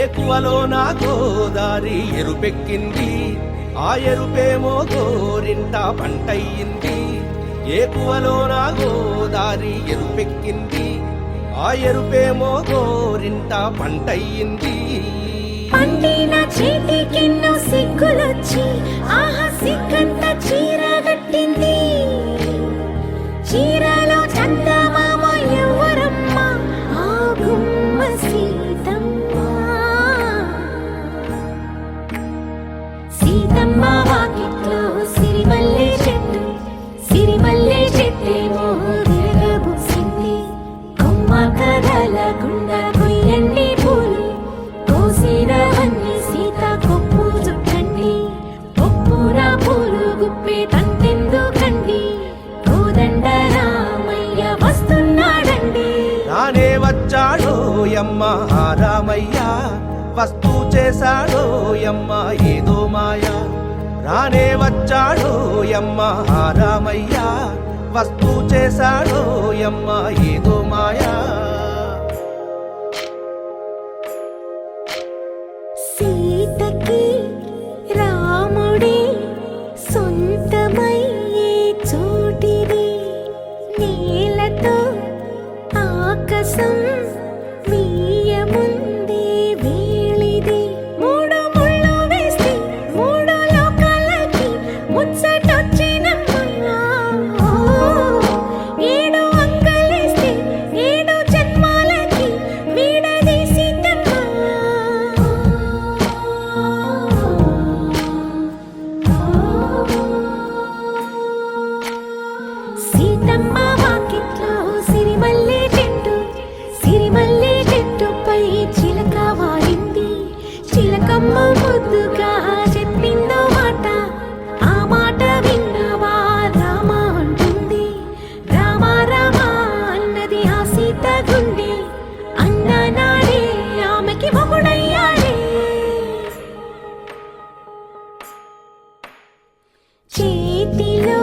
ఏకువలో నా గోదారి ఎరుపెక్కింది, ఆ ఎరుపేమో గోరింట పంటయ్యింది. ఏకువలో నా గోదారి ఎరుపెక్కింది, ఆ ఎరుపేమో గోరింట పంటయ్యింది. పండిన చేతికెన్నో సిగ్గులొచ్చి ఆహా సిగ్గంత చీర కట్టింది. చీరలో చందమామ ఎవరమ్మ, ఆ గుమ్మ సీతమ్మ. సీతమ్మ వాకిట్లో సిరిమల్లె చెట్టు, సిరిమల్లె చెట్టేమో విరగబూసింది. కొమ్మ కదలకుండా కొయ్యండి పూలు, కోసినవన్నీ సీత కొప్పు చుట్టండి. కొప్పున పూలు గుప్పే తంతెందుకండి, కోదండ రామయ్య వస్తున్నాడండి. రానే వచ్చాడో యమ్మ ఆ రామయ్య, వస్తూ చేశాడో యమ్మ ఏదో మాయా. రానే వచ్చాడో యమ్మ ఆ రామయ్య, వస్తూ చేశాడో యమ్మ ఏదో మాయా. సీతకి రాముడే సొంతమయ్యే చోటిది, నేలతో ఆకాశం మీయముందే వేళిది. మూడు ముళ్ళు వేస్తే మూడు లోకాలకి ముచ్చటొచ్చినమ్మా. ఏడు అంగలేస్తే ఏడు జన్మాలకి వీడదీసిద్దమ్మా. సీతమ్మ వాకిట్లో సిరిమల్లె చెట్టు, సిరిమల్లె చెట్టుపై చిలక వాలింది. చిలకమ్మ ముద్దుగా చెప్పిందో మాట, ఆ మాట విన్నవా రామ అంటుంది. రామ రామ అన్నది ఆ సీత గుండె, అన్న నాడే ఆమెకి మొగుడయ్యాడే. చేతిలో